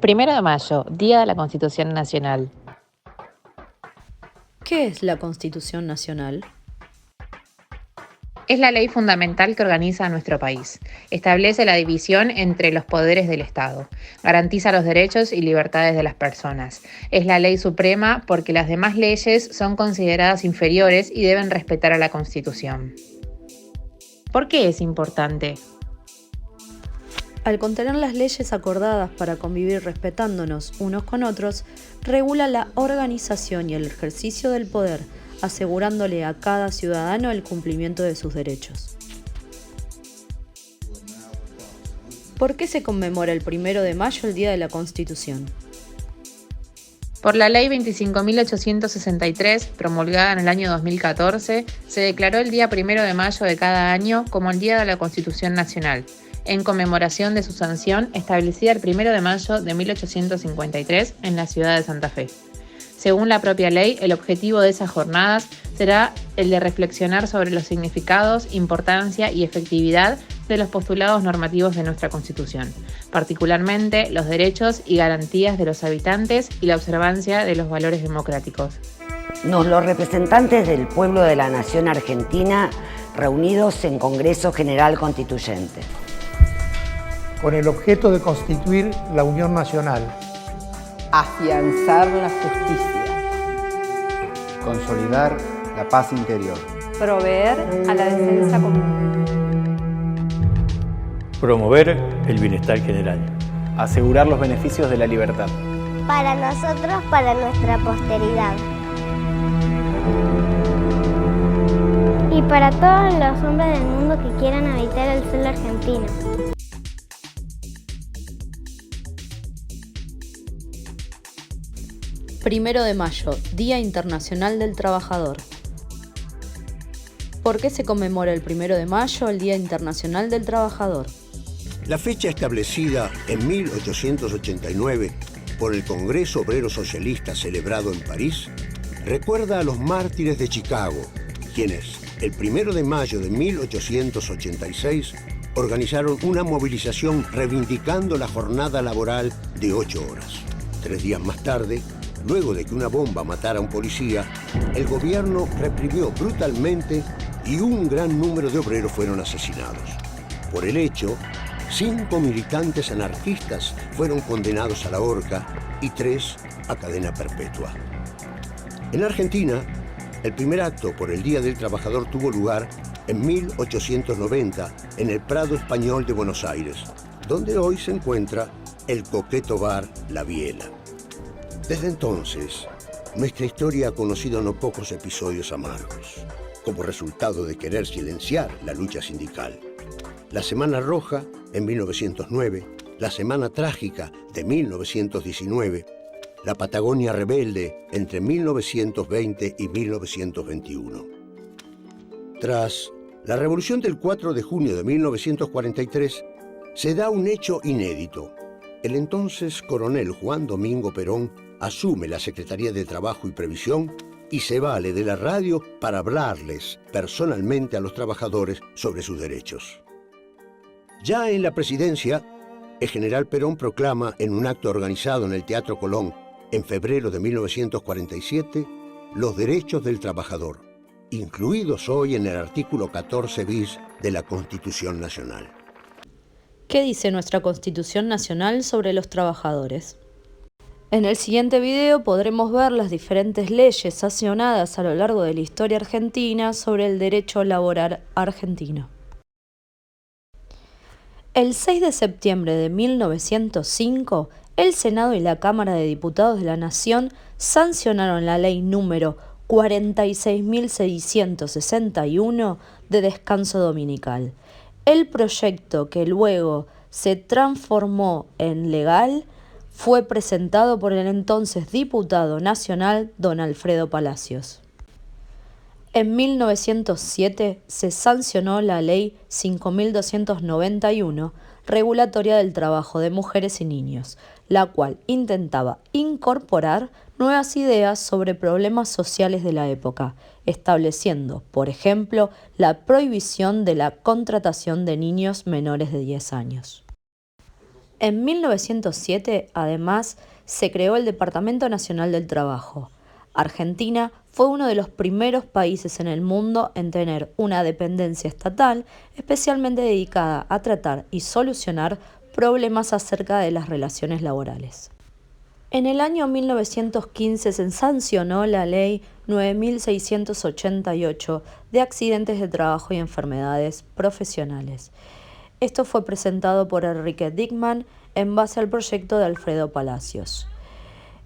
Primero de mayo, Día de la Constitución Nacional. ¿Qué es la Constitución Nacional? Es la ley fundamental que organiza a nuestro país. Establece la división entre los poderes del Estado. Garantiza los derechos y libertades de las personas. Es la ley suprema porque las demás leyes son consideradas inferiores y deben respetar a la Constitución. ¿Por qué es importante? Al contener las leyes acordadas para convivir respetándonos unos con otros, regula la organización y el ejercicio del poder, asegurándole a cada ciudadano el cumplimiento de sus derechos. ¿Por qué se conmemora el 1 de mayo el Día de la Constitución? Por la Ley 25.863, promulgada en el año 2014, se declaró el día 1 de mayo de cada año como el Día de la Constitución Nacional, en conmemoración de su sanción establecida el 1 de mayo de 1853 en la ciudad de Santa Fe. Según la propia ley, el objetivo de esas jornadas será el de reflexionar sobre los significados, importancia y efectividad de los postulados normativos de nuestra Constitución, particularmente los derechos y garantías de los habitantes y la observancia de los valores democráticos. Los representantes del pueblo de la Nación Argentina reunidos en Congreso General Constituyente. Con el objeto de constituir la Unión Nacional. Afianzar la justicia. Consolidar la paz interior. Proveer a la defensa común. Promover el bienestar general. Asegurar los beneficios de la libertad. Para nosotros, para nuestra posteridad. Y para todos los hombres del mundo que quieran habitar el suelo argentino. Primero de mayo, Día Internacional del Trabajador. ¿Por qué se conmemora el 1 de mayo el Día Internacional del Trabajador? La fecha establecida en 1889 por el Congreso Obrero Socialista celebrado en París recuerda a los mártires de Chicago, quienes el 1 de mayo de 1886 organizaron una movilización reivindicando la jornada laboral de 8 horas. 3 días más tarde, luego de que una bomba matara a un policía, el gobierno reprimió brutalmente y un gran número de obreros fueron asesinados. Por el hecho, 5 militantes anarquistas fueron condenados a la horca y 3 a cadena perpetua. En Argentina, el primer acto por el Día del Trabajador tuvo lugar en 1890 en el Prado Español de Buenos Aires, donde hoy se encuentra el coqueto bar La Biela. Desde entonces, nuestra historia ha conocido no pocos episodios amargos, como resultado de querer silenciar la lucha sindical. La Semana Roja, en 1909, la Semana Trágica, de 1919, la Patagonia Rebelde, entre 1920 y 1921. Tras la Revolución del 4 de junio de 1943, se da un hecho inédito. El entonces coronel Juan Domingo Perón asume la Secretaría de Trabajo y Previsión y se vale de la radio para hablarles personalmente a los trabajadores sobre sus derechos. Ya en la presidencia, el general Perón proclama en un acto organizado en el Teatro Colón en febrero de 1947 los derechos del trabajador, incluidos hoy en el artículo 14 bis de la Constitución Nacional. ¿Qué dice nuestra Constitución Nacional sobre los trabajadores? En el siguiente video podremos ver las diferentes leyes sancionadas a lo largo de la historia argentina sobre el derecho laboral argentino. El 6 de septiembre de 1905, el Senado y la Cámara de Diputados de la Nación sancionaron la ley número 46.661 de descanso dominical. El proyecto, que luego se transformó en legal, fue presentado por el entonces diputado nacional don Alfredo Palacios. En 1907 se sancionó la Ley 5.291, regulatoria del trabajo de mujeres y niños, la cual intentaba incorporar nuevas ideas sobre problemas sociales de la época, estableciendo, por ejemplo, la prohibición de la contratación de niños menores de 10 años. En 1907, además, se creó el Departamento Nacional del Trabajo. Argentina fue uno de los primeros países en el mundo en tener una dependencia estatal especialmente dedicada a tratar y solucionar problemas acerca de las relaciones laborales. En el año 1915 se sancionó la Ley 9688 de accidentes de trabajo y enfermedades profesionales. Esto fue presentado por Enrique Dickmann en base al proyecto de Alfredo Palacios.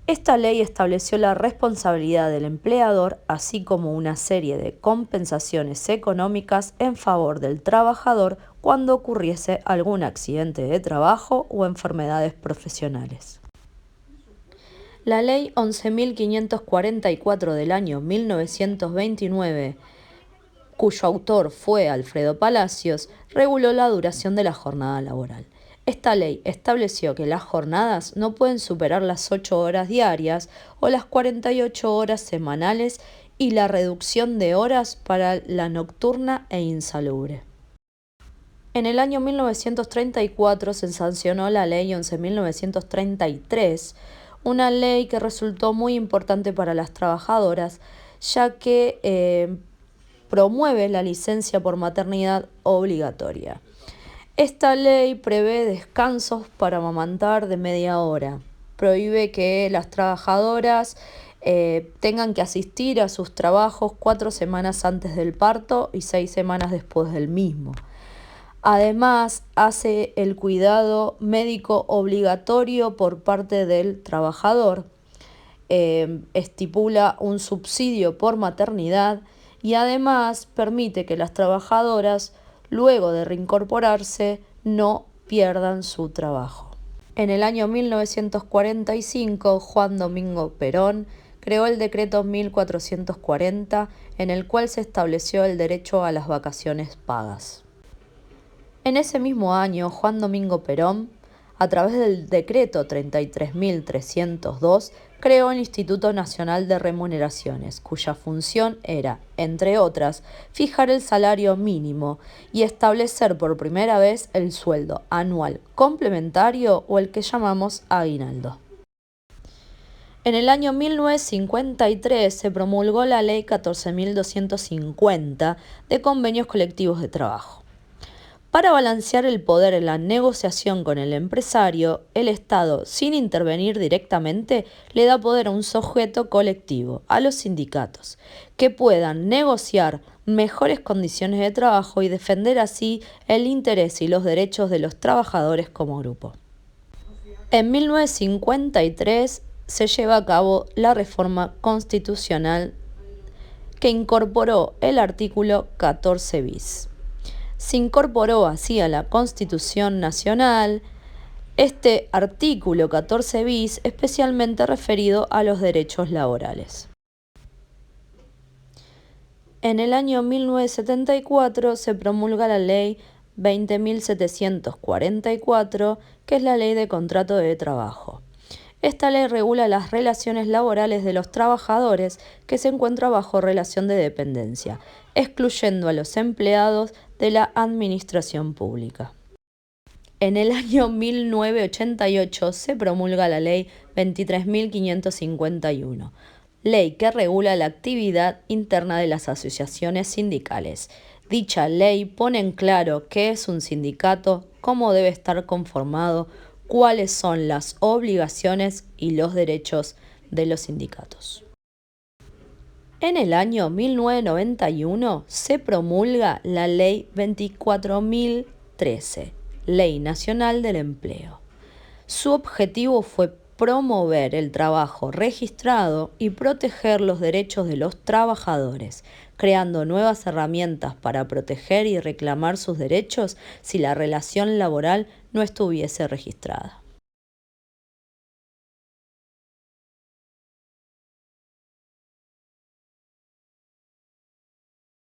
Esta ley estableció la responsabilidad del empleador, así como una serie de compensaciones económicas en favor del trabajador cuando ocurriese algún accidente de trabajo o enfermedades profesionales. La Ley 11.544 del año 1929, cuyo autor fue Alfredo Palacios, reguló la duración de la jornada laboral. Esta ley estableció que las jornadas no pueden superar las 8 horas diarias o las 48 horas semanales y la reducción de horas para la nocturna e insalubre. En el año 1934 se sancionó la Ley 11.933, una ley que resultó muy importante para las trabajadoras, ya que promueve la licencia por maternidad obligatoria. Esta ley prevé descansos para amamantar de media hora. Prohíbe que las trabajadoras tengan que asistir a sus trabajos 4 semanas antes del parto y 6 semanas después del mismo. Además, hace el cuidado médico obligatorio por parte del trabajador, estipula un subsidio por maternidad y además permite que las trabajadoras, luego de reincorporarse, no pierdan su trabajo. En el año 1945, Juan Domingo Perón creó el decreto 1440, en el cual se estableció el derecho a las vacaciones pagas. En ese mismo año, Juan Domingo Perón, a través del decreto 33.302, creó el Instituto Nacional de Remuneraciones, cuya función era, entre otras, fijar el salario mínimo y establecer por primera vez el sueldo anual complementario o el que llamamos aguinaldo. En el año 1953 se promulgó la Ley 14.250 de convenios colectivos de trabajo. Para balancear el poder en la negociación con el empresario, el Estado, sin intervenir directamente, le da poder a un sujeto colectivo, a los sindicatos, que puedan negociar mejores condiciones de trabajo y defender así el interés y los derechos de los trabajadores como grupo. En 1953 se lleva a cabo la reforma constitucional que incorporó el artículo 14 bis. Se incorporó así a la Constitución Nacional este artículo 14 bis especialmente referido a los derechos laborales. En el año 1974 se promulga la Ley 20.744, que es la Ley de Contrato de Trabajo. Esta ley regula las relaciones laborales de los trabajadores que se encuentran bajo relación de dependencia, excluyendo a los empleados de la administración pública. En el año 1988 se promulga la Ley 23.551, ley que regula la actividad interna de las asociaciones sindicales. Dicha ley pone en claro qué es un sindicato, cómo debe estar conformado, cuáles son las obligaciones y los derechos de los sindicatos. En el año 1991 se promulga la Ley 24.013, Ley Nacional del Empleo. Su objetivo fue promover el trabajo registrado y proteger los derechos de los trabajadores, creando nuevas herramientas para proteger y reclamar sus derechos si la relación laboral no estuviese registrada.